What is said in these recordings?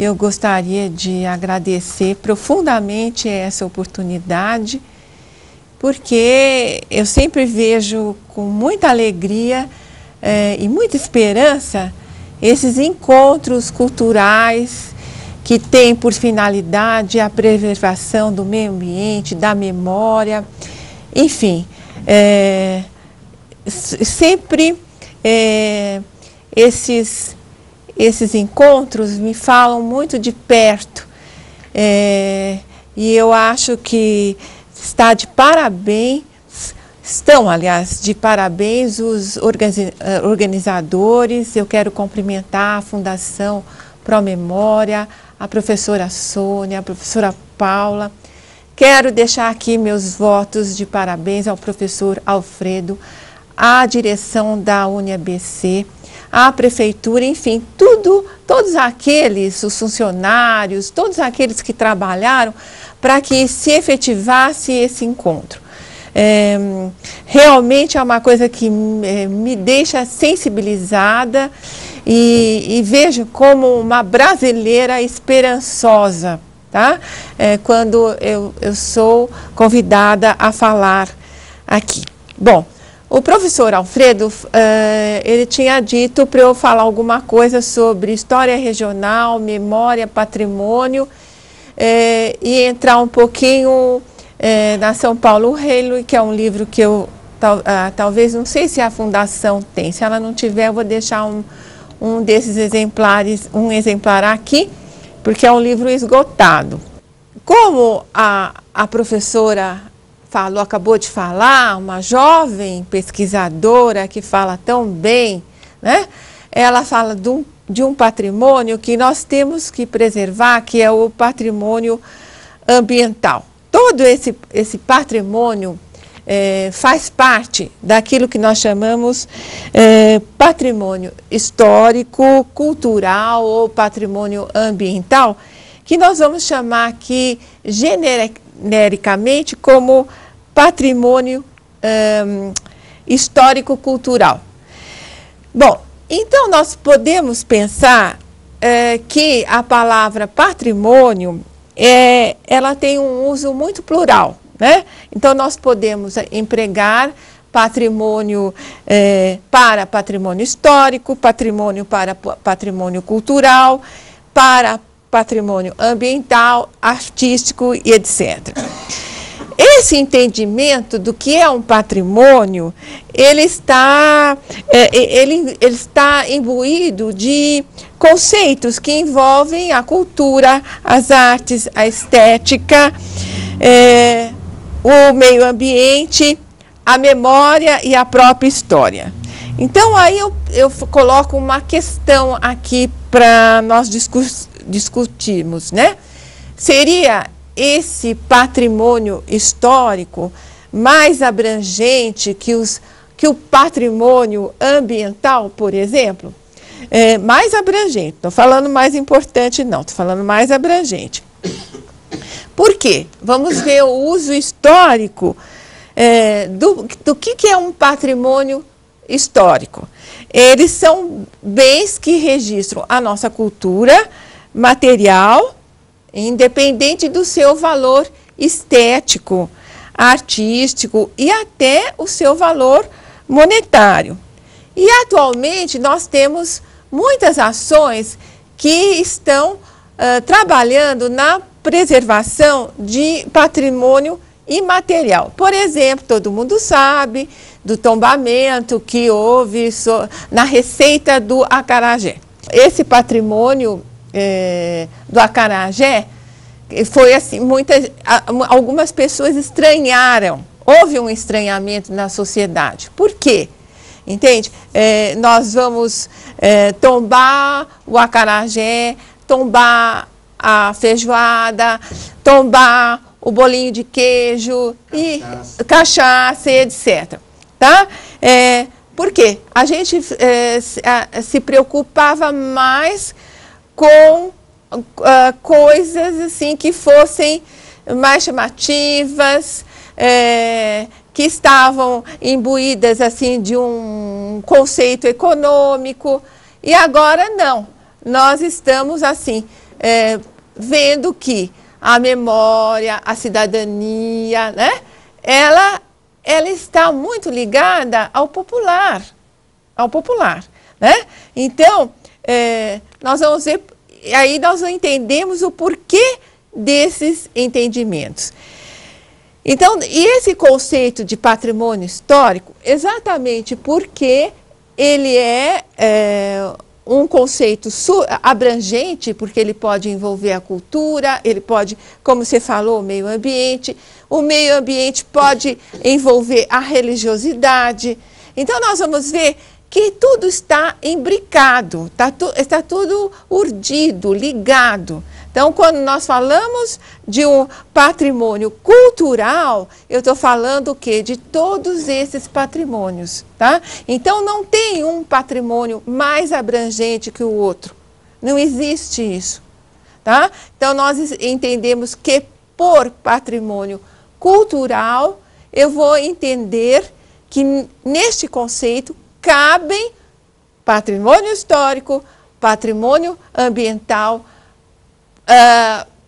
eu gostaria de agradecer profundamente essa oportunidade, porque eu sempre vejo com muita alegria e muita esperança esses encontros culturais que têm por finalidade a preservação do meio ambiente, da memória, enfim, sempre esses encontros me falam muito de perto, e eu acho que estão, aliás, de parabéns os organizadores. Eu quero cumprimentar a Fundação Promemória, a professora Sônia, a professora Paula. Quero deixar aqui meus votos de parabéns ao professor Alfredo, à direção da UniABC, à prefeitura, enfim, todos aqueles, os funcionários, todos aqueles que trabalharam para que se efetivasse esse encontro. Realmente é uma coisa que me deixa sensibilizada e vejo como uma brasileira esperançosa, tá? Quando eu sou convidada a falar aqui. Bom, o professor Alfredo, ele tinha dito para eu falar alguma coisa sobre história regional, memória, patrimônio, e entrar um pouquinho na São Paulo Reino, que é um livro que eu, talvez, não sei se a Fundação tem, se ela não tiver, eu vou deixar um desses exemplares, um exemplar aqui, porque é um livro esgotado. Como a professora acabou de falar, uma jovem pesquisadora que fala tão bem, né? Ela fala de um patrimônio que nós temos que preservar, que é o patrimônio ambiental. Todo esse patrimônio faz parte daquilo que nós chamamos patrimônio histórico, cultural ou patrimônio ambiental, que nós vamos chamar aqui genericamente como patrimônio histórico-cultural. Bom, então nós podemos pensar que a palavra patrimônio ela tem um uso muito plural, né? Então nós podemos empregar patrimônio para patrimônio histórico, patrimônio para patrimônio cultural, para patrimônio ambiental, artístico e etc. Esse entendimento do que é um patrimônio, ele está imbuído de conceitos que envolvem a cultura, as artes, a estética, o meio ambiente, a memória e a própria história. Então, aí eu coloco uma questão aqui para nós discutirmos, né? Seria esse patrimônio histórico mais abrangente que o patrimônio ambiental, por exemplo? Mais abrangente, estou falando mais importante não, estou falando mais abrangente. Por quê? Vamos ver o uso histórico do que é um patrimônio histórico. Eles são bens que registram a nossa cultura material, independente do seu valor estético, artístico e até o seu valor monetário. E atualmente nós temos muitas ações que estão trabalhando na preservação de patrimônio imaterial. Por exemplo, todo mundo sabe do tombamento que houve na receita do acarajé. Esse patrimônio do acarajé foi assim, algumas pessoas estranharam, houve um estranhamento na sociedade. Por quê? Entende? Nós vamos tombar o acarajé, tombar a feijoada, tombar o bolinho de queijo, cachaça e etc. Tá? Por quê? A gente se preocupava mais com coisas assim que fossem mais chamativas, que estavam imbuídas assim de um conceito econômico, e agora não. Nós estamos assim vendo que a memória, a cidadania, né, ela está muito ligada ao popular, né? Então, nós vamos ver, aí nós entendemos o porquê desses entendimentos. Então, e esse conceito de patrimônio histórico, exatamente porque ele é um conceito abrangente, porque ele pode envolver a cultura, ele pode, como você falou, o meio ambiente pode envolver a religiosidade. Então, nós vamos ver que tudo está imbricado, está tudo urdido, ligado. Então, quando nós falamos de um patrimônio cultural, eu estou falando o quê? De todos esses patrimônios, tá? Então, não tem um patrimônio mais abrangente que o outro. Não existe isso, tá? Então, nós entendemos que por patrimônio cultural, eu vou entender que neste conceito cabem patrimônio histórico, patrimônio ambiental,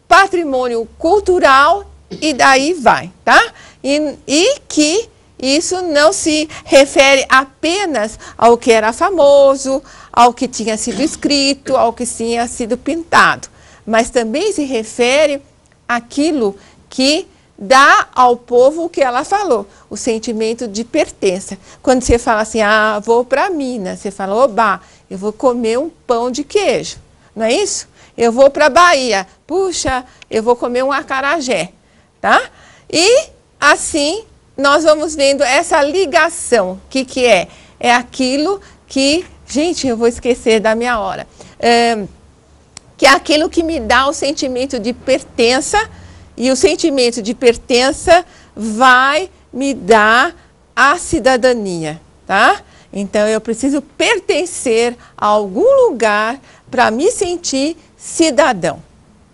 patrimônio cultural e daí vai, tá? E que isso não se refere apenas ao que era famoso, ao que tinha sido escrito, ao que tinha sido pintado, mas também se refere àquilo que dá ao povo o que ela falou, o sentimento de pertença. Quando você fala assim, vou para Minas, você fala, oba, eu vou comer um pão de queijo, não é isso? Eu vou para a Bahia, puxa, eu vou comer um acarajé, tá? E assim nós vamos vendo essa ligação. O que é? É aquilo que, gente, eu vou esquecer da minha hora, que é aquilo que me dá o sentimento de pertença, e o sentimento de pertença vai me dar a cidadania, tá? Então eu preciso pertencer a algum lugar para me sentir cidadão,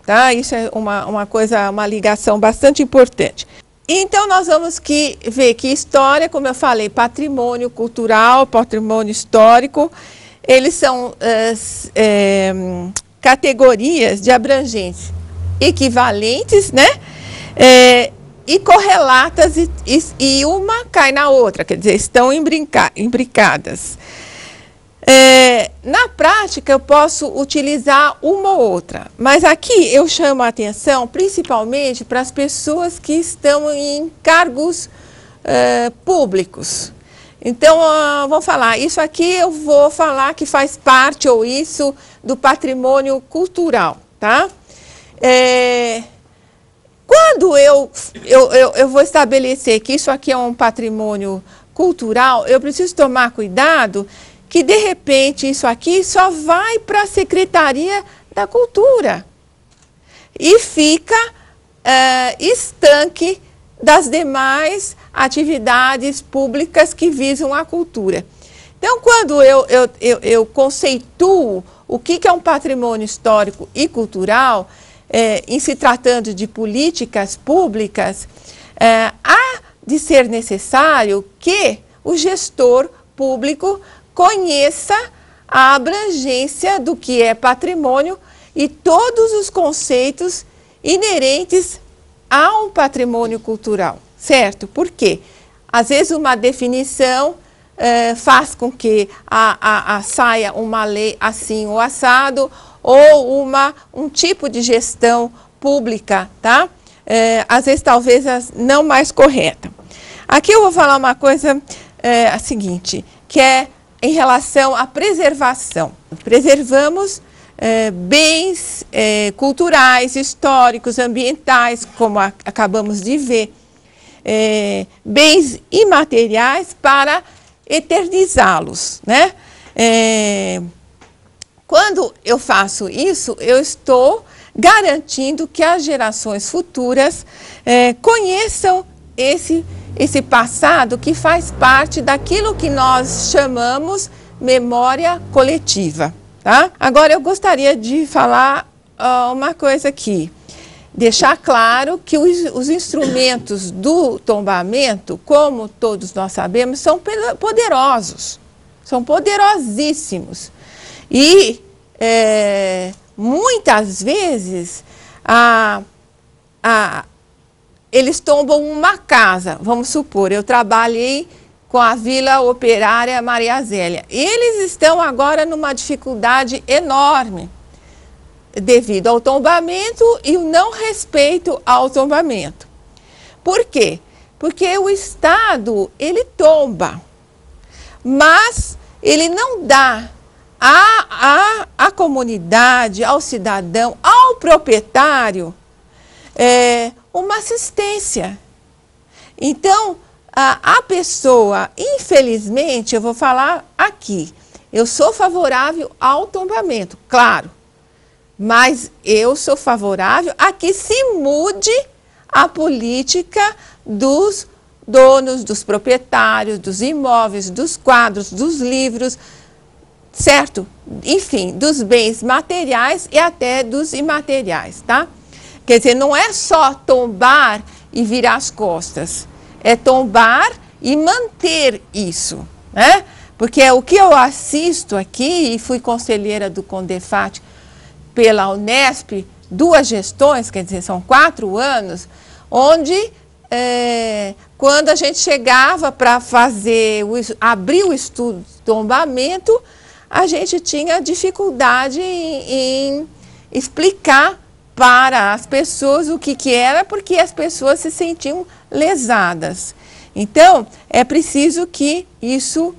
tá? Isso é uma ligação bastante importante. Então, nós vamos ver que história, como eu falei, patrimônio cultural, patrimônio histórico, eles são categorias de abrangência equivalentes, né? E correlatas, e uma cai na outra, quer dizer, estão imbricadas. Na prática, eu posso utilizar uma ou outra, mas aqui eu chamo a atenção principalmente para as pessoas que estão em cargos públicos. Então, vamos falar, isso aqui eu vou falar que faz parte, ou isso, do patrimônio cultural, tá? Quando eu vou estabelecer que isso aqui é um patrimônio cultural, eu preciso tomar cuidado que, de repente, isso aqui só vai para a Secretaria da Cultura e fica estanque das demais atividades públicas que visam a cultura. Então, quando eu conceituo o que é um patrimônio histórico e cultural, em se tratando de políticas públicas, há de ser necessário que o gestor público conheça a abrangência do que é patrimônio e todos os conceitos inerentes a um patrimônio cultural, certo? Por quê? Às vezes uma definição faz com que saia uma lei assim ou assado, ou um tipo de gestão pública, tá? Às vezes talvez não mais correta. Aqui eu vou falar uma coisa a seguinte, que é em relação à preservação. Preservamos bens culturais, históricos, ambientais, como acabamos de ver, bens imateriais para eternizá-los, né? Quando eu faço isso, eu estou garantindo que as gerações futuras conheçam esse passado que faz parte daquilo que nós chamamos memória coletiva, tá? Agora, eu gostaria de falar uma coisa aqui. Deixar claro que os instrumentos do tombamento, como todos nós sabemos, são poderosos, são poderosíssimos. E muitas vezes, eles tombam uma casa. Vamos supor, eu trabalhei com a Vila Operária Maria Zélia. Eles estão agora numa dificuldade enorme devido ao tombamento e o não respeito ao tombamento. Por quê? Porque o Estado, ele tomba, mas ele não dá à comunidade, ao cidadão, ao proprietário, uma assistência. Então, a pessoa, infelizmente, eu vou falar aqui, eu sou favorável ao tombamento, claro, mas eu sou favorável a que se mude a política dos donos, dos proprietários, dos imóveis, dos quadros, dos livros, certo? Enfim, dos bens materiais e até dos imateriais, tá? Quer dizer, não é só tombar e virar as costas, é tombar e manter isso, né? Porque é o que eu assisto aqui, e fui conselheira do Condefat pela Unesp, 2 gestões, quer dizer, são 4 anos, onde quando a gente chegava para abrir o estudo de tombamento, a gente tinha dificuldade em explicar para as pessoas o que era, porque as pessoas se sentiam lesadas. Então, é preciso que isso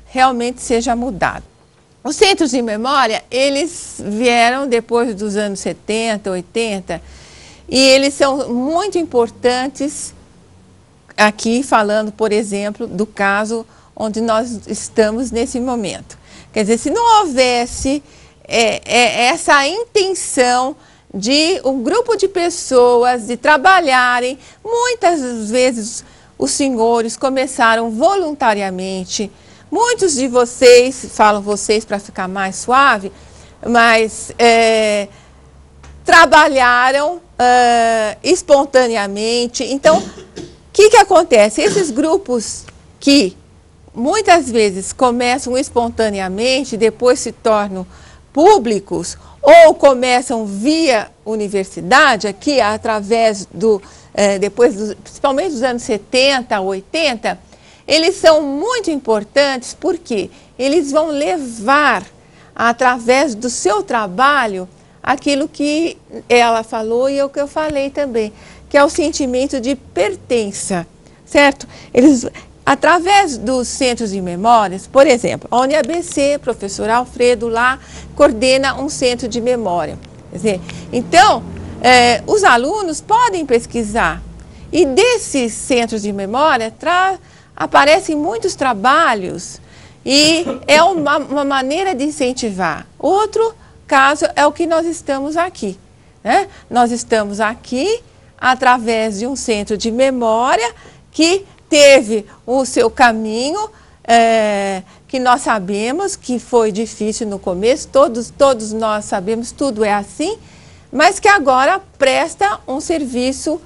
realmente seja mudado. Os centros de memória, eles vieram depois dos anos 70, 80, e eles são muito importantes, aqui falando, por exemplo, do caso onde nós estamos nesse momento. Quer dizer, se não houvesse essa intenção de um grupo de pessoas de trabalharem, muitas vezes os senhores começaram voluntariamente, muitos de vocês, falo vocês para ficar mais suave, mas trabalharam espontaneamente. Então, o que acontece? Esses grupos que muitas vezes começam espontaneamente, depois se tornam públicos, ou começam via universidade, aqui através principalmente dos anos 70, 80, eles são muito importantes porque eles vão levar, através do seu trabalho, aquilo que ela falou e o que eu falei também, que é o sentimento de pertença, certo? Eles, através dos centros de memórias, por exemplo, a UniABC, professor Alfredo lá, coordena um centro de memória. Quer dizer, então, os alunos podem pesquisar e desses centros de memória aparecem muitos trabalhos e é uma maneira de incentivar. Outro caso é o que nós estamos aqui, né? Nós estamos aqui através de um centro de memória que teve o seu caminho, que nós sabemos que foi difícil no começo, todos nós sabemos, tudo é assim, mas que agora presta um serviço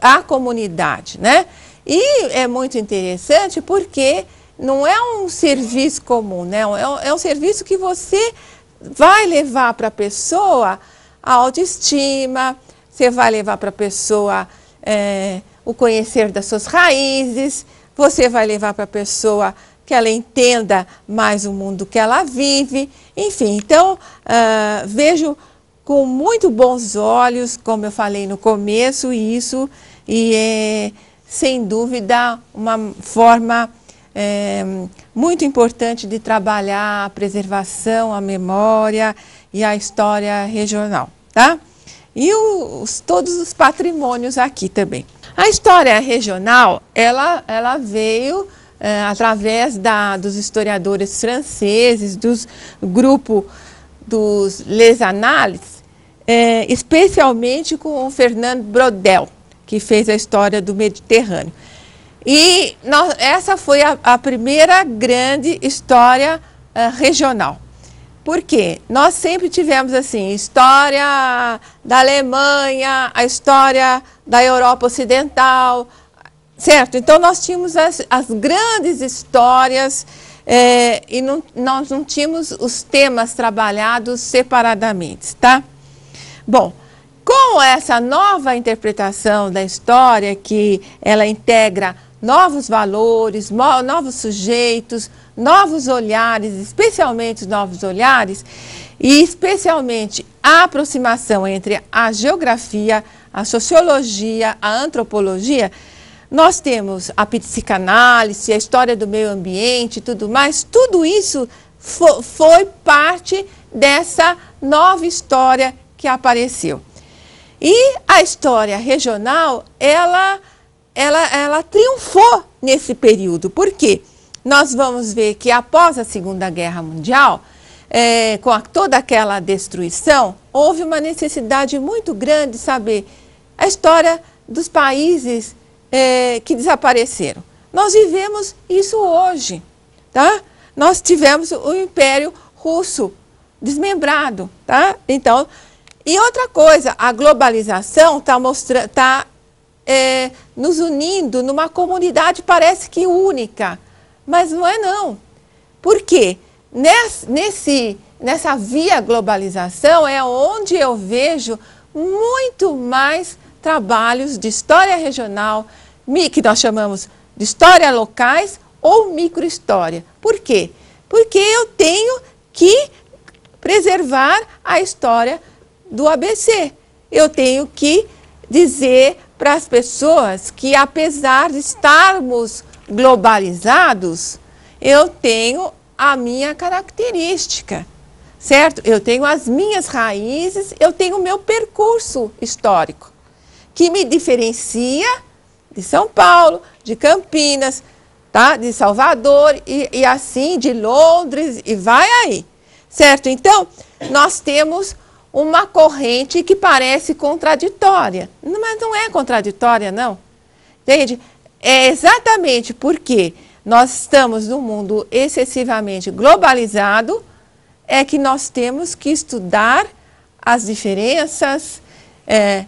à comunidade, né? E é muito interessante porque não é um serviço comum, né? É um serviço que você vai levar para a pessoa a autoestima, você vai levar para a pessoa o conhecer das suas raízes, você vai levar para a pessoa que ela entenda mais o mundo que ela vive, enfim. Então, vejo com muito bons olhos, como eu falei no começo, isso, e é, sem dúvida, uma forma muito importante de trabalhar a preservação, a memória e a história regional, tá? E todos os patrimônios aqui também. A história regional, ela veio através dos historiadores franceses, do grupo dos Les Annales, especialmente com o Fernand Braudel, que fez a história do Mediterrâneo. E essa foi a primeira grande história regional. Por quê? Nós sempre tivemos assim, história da Alemanha, a história da Europa Ocidental, certo? Então nós tínhamos as grandes histórias e nós não tínhamos os temas trabalhados separadamente, tá? Bom, com essa nova interpretação da história, que ela integra novos valores, novos sujeitos, novos olhares, especialmente os novos olhares, e especialmente a aproximação entre a geografia, a sociologia, a antropologia, nós temos a psicanálise, a história do meio ambiente e tudo mais, tudo isso foi parte dessa nova história que apareceu. E a história regional, ela triunfou nesse período. Por quê? Nós vamos ver que após a Segunda Guerra Mundial, com toda aquela destruição, houve uma necessidade muito grande de saber a história dos países que desapareceram. Nós vivemos isso hoje, tá? Nós tivemos o Império Russo desmembrado, tá? Então, e outra coisa, a globalização está nos unindo numa comunidade, parece que única, mas não é não. Por quê? Nessa via globalização é onde eu vejo muito mais trabalhos de história regional, que nós chamamos de história locais ou microhistória. Por quê? Porque eu tenho que preservar a história do ABC. Eu tenho que dizer para as pessoas que, apesar de estarmos globalizados, eu tenho a minha característica, certo? Eu tenho as minhas raízes, eu tenho o meu percurso histórico, que me diferencia de São Paulo, de Campinas, tá? De Salvador e assim de Londres e vai aí, certo? Então, nós temos uma corrente que parece contraditória, mas não é contraditória, não. Entende? É exatamente porque nós estamos num mundo excessivamente globalizado, é que nós temos que estudar as diferenças,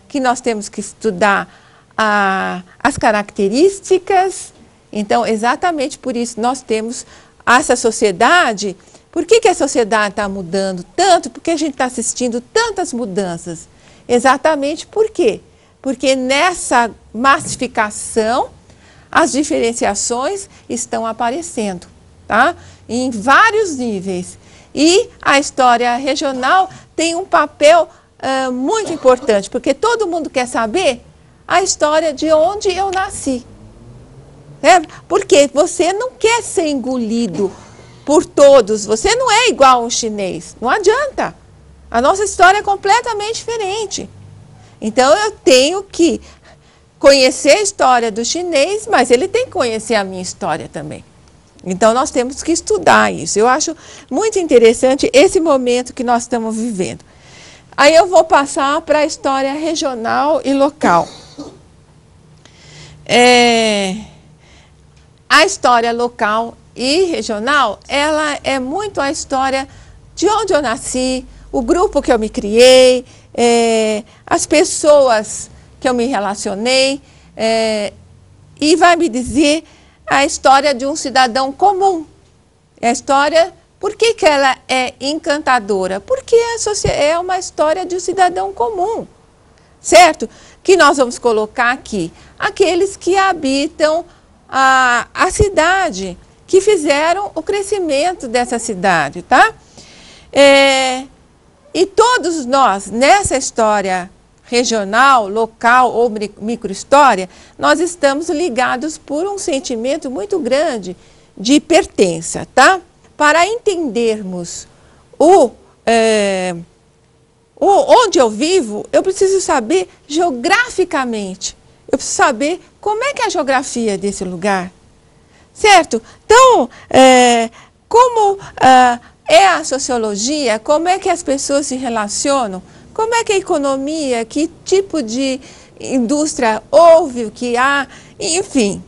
que nós temos que estudar as características. Então, exatamente por isso nós temos essa sociedade. Por que a sociedade está mudando tanto? Porque a gente está assistindo tantas mudanças. Exatamente por quê? Porque nessa massificação, as diferenciações estão aparecendo, tá? Em vários níveis. E a história regional tem um papel muito importante, porque todo mundo quer saber a história de onde eu nasci. Porque você não quer ser engolido por todos, você não é igual a um chinês, não adianta. A nossa história é completamente diferente. Então eu tenho que conhecer a história do chinês, mas ele tem que conhecer a minha história também. Então nós temos que estudar isso. Eu acho muito interessante esse momento que nós estamos vivendo. Aí eu vou passar para a história regional e local. A história local e regional, ela é muito a história de onde eu nasci, o grupo que eu me criei, as pessoas que eu me relacionei, e vai me dizer a história de um cidadão comum. É a história, por que ela é encantadora? Porque é uma história de um cidadão comum, certo? Que nós vamos colocar aqui, aqueles que habitam a cidade, que fizeram o crescimento dessa cidade, tá? E todos nós, nessa história regional, local ou microhistória, nós estamos ligados por um sentimento muito grande de pertença, tá? Para entendermos onde eu vivo, eu preciso saber geograficamente, eu preciso saber como é que é a geografia desse lugar, certo? Então, como é a sociologia, como é que as pessoas se relacionam, como é que a economia, que tipo de indústria houve, o que há, enfim.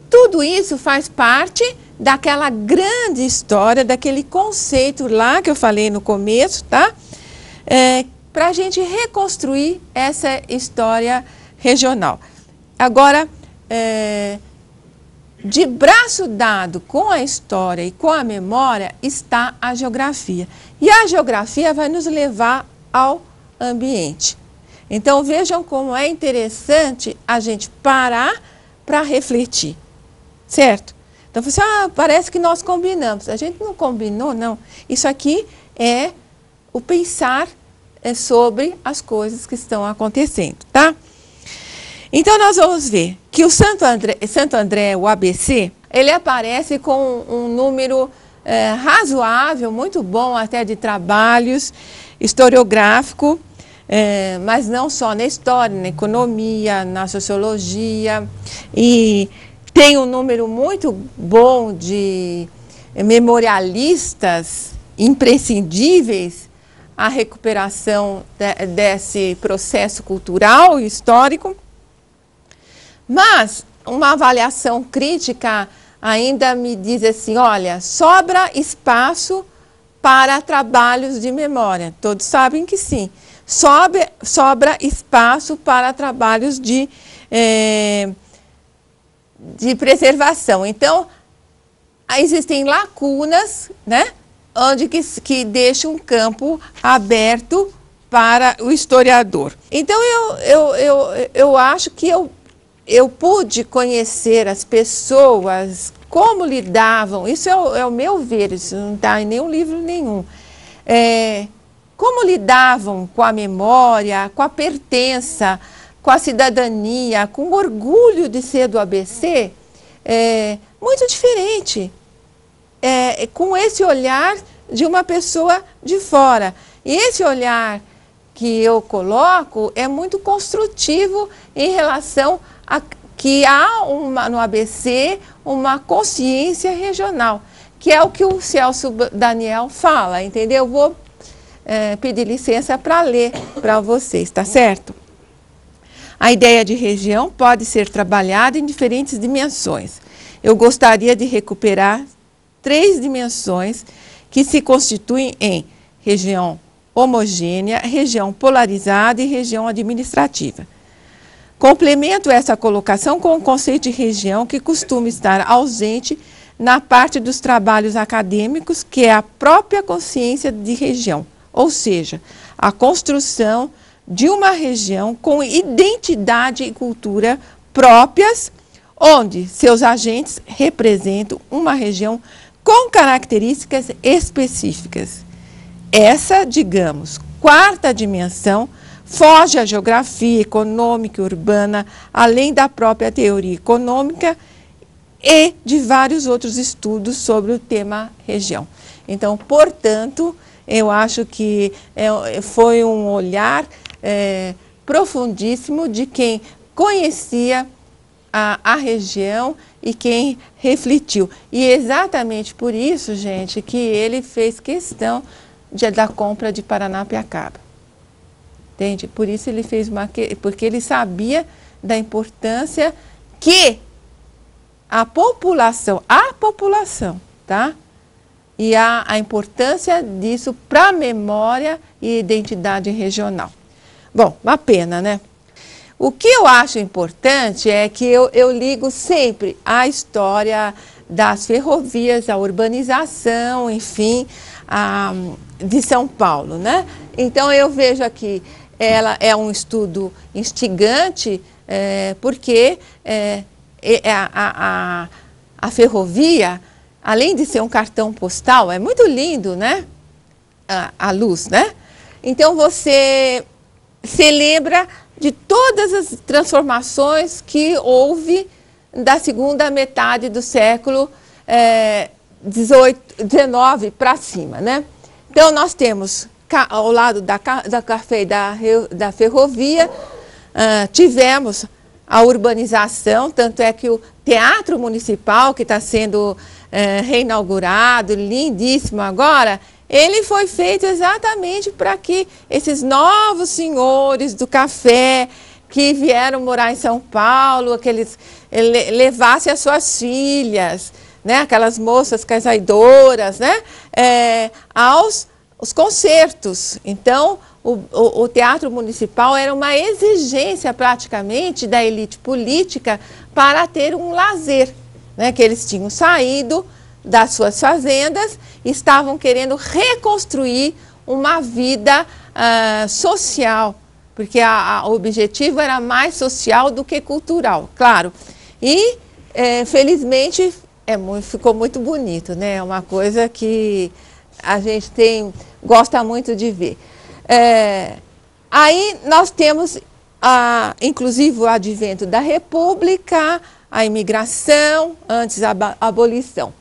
Tudo isso faz parte daquela grande história, daquele conceito lá que eu falei no começo, tá? Para a gente reconstruir essa história regional. Agora, de braço dado com a história e com a memória está a geografia. E a geografia vai nos levar ao ambiente. Então vejam como é interessante a gente parar para refletir, certo? Então você, parece que nós combinamos. A gente não combinou, não. Isso aqui é o pensar sobre as coisas que estão acontecendo, tá? Então nós vamos ver que o Santo André, o ABC, ele aparece com um número razoável, muito bom até de trabalhos historiográfico, mas não só na história, na economia, na sociologia, e tem um número muito bom de memorialistas imprescindíveis à recuperação desse processo cultural e histórico. Mas uma avaliação crítica ainda me diz assim, olha, sobra espaço para trabalhos de memória. Todos sabem que sim. Sobra espaço para trabalhos de preservação. Então, existem lacunas, né, onde que deixa um campo aberto para o historiador. Então, eu acho que eu pude conhecer as pessoas, como lidavam, isso é o meu ver, isso não está em nenhum livro nenhum, como lidavam com a memória, com a pertença, com a cidadania, com o orgulho de ser do ABC, muito diferente, com esse olhar de uma pessoa de fora. E esse olhar que eu coloco é muito construtivo em relação a que há no ABC uma consciência regional, que é o que o Celso Daniel fala, entendeu? Eu vou pedir licença para ler para vocês, tá certo? A ideia de região pode ser trabalhada em diferentes dimensões. Eu gostaria de recuperar 3 dimensões que se constituem em região homogênea, região polarizada e região administrativa. Complemento essa colocação com o conceito de região que costuma estar ausente na parte dos trabalhos acadêmicos, que é a própria consciência de região, ou seja, a construção de uma região com identidade e cultura próprias, onde seus agentes representam uma região com características específicas. Essa, digamos, 4ª dimensão foge à geografia econômica e urbana, além da própria teoria econômica e de vários outros estudos sobre o tema região. Então, portanto, eu acho que foi um olhar profundíssimo de quem conhecia a região e quem refletiu. E exatamente por isso, gente, que ele fez questão da compra de Paranapiacaba. Entende? Por isso ele fez porque ele sabia da importância que a população, tá? E a importância disso para a memória e identidade regional. Bom, uma pena, né? O que eu acho importante é que eu ligo sempre a história das ferrovias, a urbanização, enfim, de São Paulo, né? Então eu vejo aqui, ela é um estudo instigante, porque a ferrovia, além de ser um cartão postal, é muito lindo, né? A luz, né? Então você se lembra de todas as transformações que houve da segunda metade do século XIX para cima, né? Então nós temos ao lado da café da ferrovia, tivemos a urbanização, tanto é que o Teatro Municipal, que está sendo reinaugurado, lindíssimo agora, ele foi feito exatamente para que esses novos senhores do café que vieram morar em São Paulo, levassem as suas filhas, né, aquelas moças casaidoras, né, aos concertos. Então, o Teatro Municipal era uma exigência praticamente da elite política para ter um lazer. né, que eles tinham saído das suas fazendas e estavam querendo reconstruir uma vida social, porque o objetivo era mais social do que cultural, claro. E, felizmente, ficou muito bonito, né? É uma coisa que a gente gosta muito de ver. Aí nós temos, inclusive, o advento da República, a imigração, antes a abolição.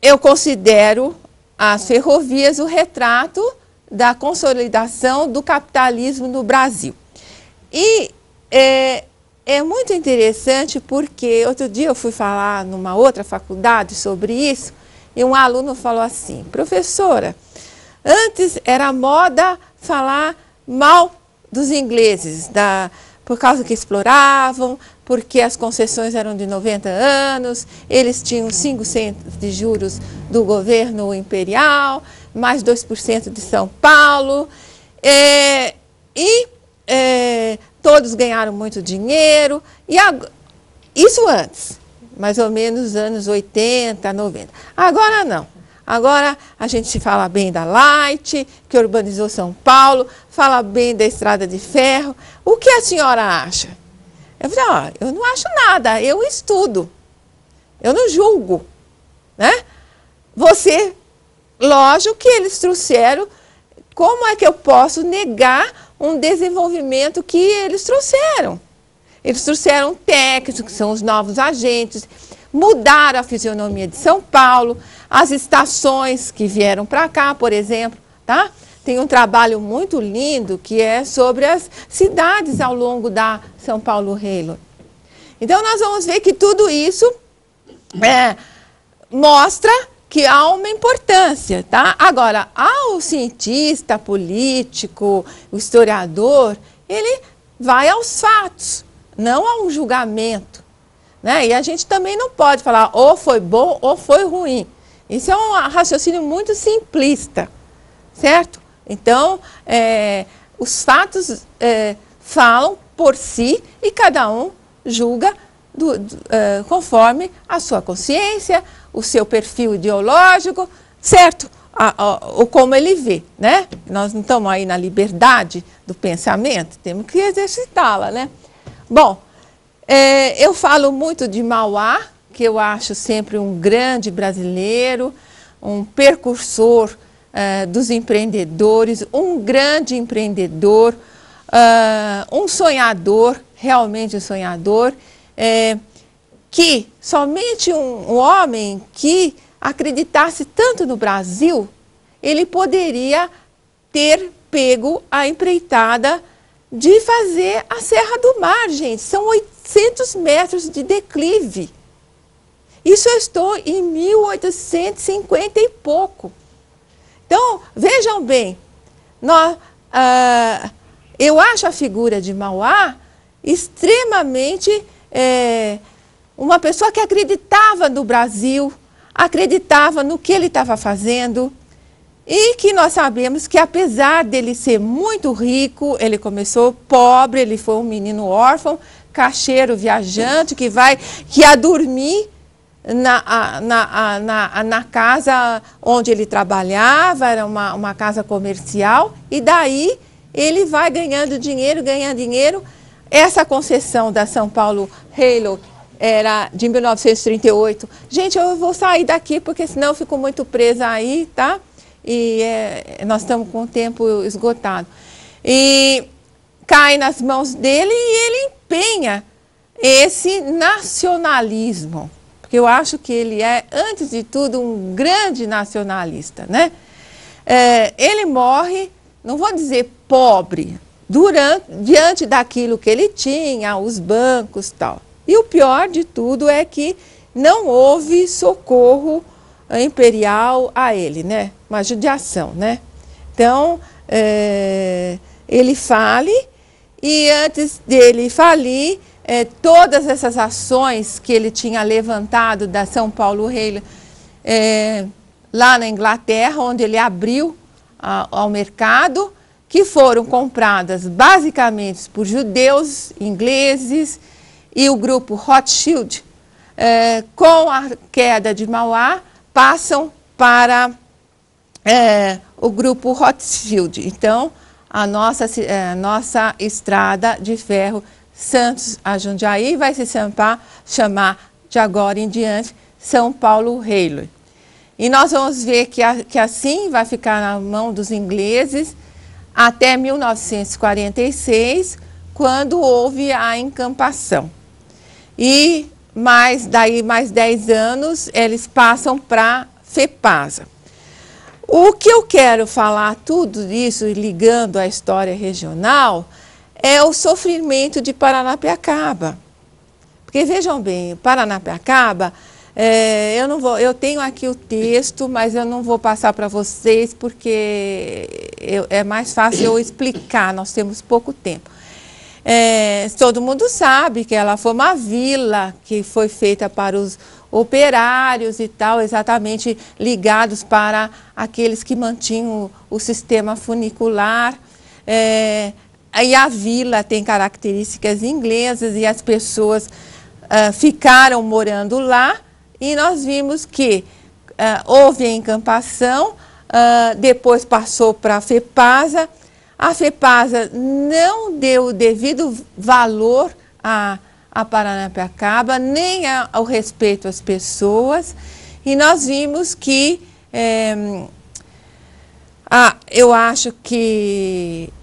Eu considero as ferrovias o retrato da consolidação do capitalismo no Brasil. E é muito interessante porque outro dia eu fui falar numa outra faculdade sobre isso e um aluno falou assim: professora, antes era moda falar mal dos ingleses, por causa que exploravam, porque as concessões eram de 90 anos, eles tinham 5% de juros do governo imperial, mais 2% de São Paulo, todos ganharam muito dinheiro, isso antes, mais ou menos anos 80, 90. Agora não. Agora a gente fala bem da Light, que urbanizou São Paulo, fala bem da estrada de ferro. O que a senhora acha? Eu falei, eu não acho nada, eu estudo, eu não julgo, né? Lógico que eles trouxeram, como é que eu posso negar um desenvolvimento que eles trouxeram? Eles trouxeram técnicos, que são os novos agentes, mudaram a fisionomia de São Paulo, as estações que vieram para cá, por exemplo, tá? Tem um trabalho muito lindo que é sobre as cidades ao longo da São Paulo Railway. Então, nós vamos ver que tudo isso mostra que há uma importância, tá? Agora, ao cientista, político, o historiador, ele vai aos fatos, não a um julgamento, né? E a gente também não pode falar ou foi bom ou foi ruim. Isso é um raciocínio muito simplista, certo? Então, os fatos falam por si e cada um julga conforme a sua consciência, o seu perfil ideológico, certo? Ou como ele vê, né? Nós não estamos aí na liberdade do pensamento, temos que exercitá-la, né? Bom, eu falo muito de Mauá, que eu acho sempre um grande brasileiro, um precursor dos empreendedores, um grande empreendedor, um sonhador, realmente um sonhador, que somente um homem que acreditasse tanto no Brasil, ele poderia ter pego a empreitada de fazer a Serra do Mar, gente. São 800 metros de declive. Isso eu estou em 1850 e pouco. Então, vejam bem, eu acho a figura de Mauá extremamente uma pessoa que acreditava no Brasil, acreditava no que ele estava fazendo, e que nós sabemos que, apesar dele ser muito rico, ele começou pobre, ele foi um menino órfão, caixeiro, viajante, que ia dormir na casa onde ele trabalhava, era uma casa comercial, e daí ele vai ganhando dinheiro, Essa concessão da São Paulo Railway era de 1938. Gente, eu vou sair daqui porque senão eu fico muito presa aí, tá? E nós estamos com o tempo esgotado. E cai nas mãos dele e ele empenha esse nacionalismo. Porque eu acho que ele é, antes de tudo, um grande nacionalista, né? Ele morre, não vou dizer pobre, diante daquilo que ele tinha, os bancos e tal. E o pior de tudo é que não houve socorro imperial a ele, né? Uma judiação, né? Então, ele fale, e antes dele falir, todas essas ações que ele tinha levantado da São Paulo Railway, lá na Inglaterra, onde ele abriu ao mercado, que foram compradas basicamente por judeus, ingleses e o grupo Rothschild, com a queda de Mauá, passam para o grupo Rothschild. Então, a nossa estrada de ferro Santos a Jundiaí vai se chamar de agora em diante São Paulo Railway. E nós vamos ver que assim vai ficar na mão dos ingleses até 1946, quando houve a encampação. E daí mais 10 anos, eles passam para FEPASA. O que eu quero falar tudo isso, ligando à história regional, é o sofrimento de Paranapiacaba. Porque vejam bem, Paranapiacaba, eu tenho aqui o texto, mas eu não vou passar para vocês porque é mais fácil eu explicar, nós temos pouco tempo. Todo mundo sabe que ela foi uma vila que foi feita para os operários e tal, exatamente ligados para aqueles que mantinham o sistema funicular. E a vila tem características inglesas e as pessoas ficaram morando lá, e nós vimos que houve a encampação, depois passou para a FEPASA. A FEPASA não deu o devido valor a Paranapiacaba, nem ao respeito às pessoas, e nós vimos que, eu acho que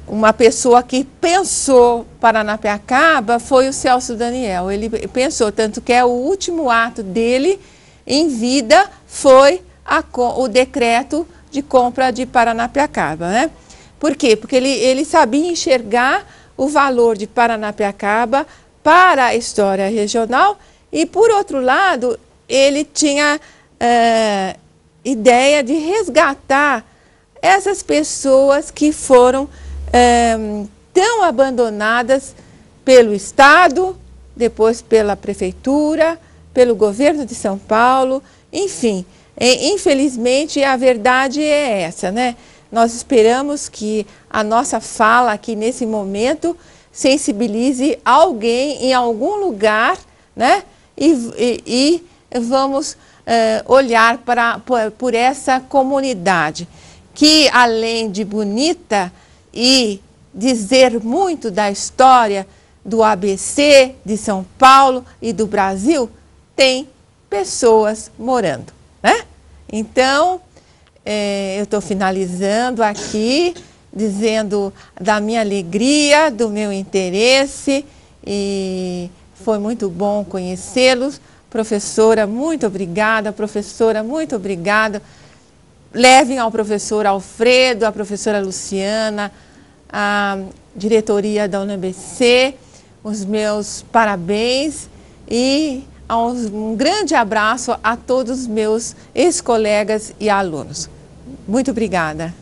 uma pessoa que pensou Paranapiacaba foi o Celso Daniel. Ele pensou, tanto que o último ato dele em vida foi o decreto de compra de Paranapiacaba, né? Por quê? Porque ele sabia enxergar o valor de Paranapiacaba para a história regional e, por outro lado, ele tinha ideia de resgatar essas pessoas que foram tão abandonadas pelo Estado, depois pela Prefeitura, pelo governo de São Paulo, enfim. Infelizmente, a verdade é essa, né? Nós esperamos que a nossa fala aqui nesse momento sensibilize alguém em algum lugar, né? E vamos olhar por essa comunidade que, além de bonita e dizer muito da história do ABC, de São Paulo e do Brasil, tem pessoas morando, né? Então, eu estou finalizando aqui, dizendo da minha alegria, do meu interesse, e foi muito bom conhecê-los. Professora, muito obrigada. Professora, muito obrigada. Levem ao professor Alfredo, à professora Luciana, à diretoria da UNBC, os meus parabéns e um grande abraço a todos os meus ex-colegas e alunos. Muito obrigada.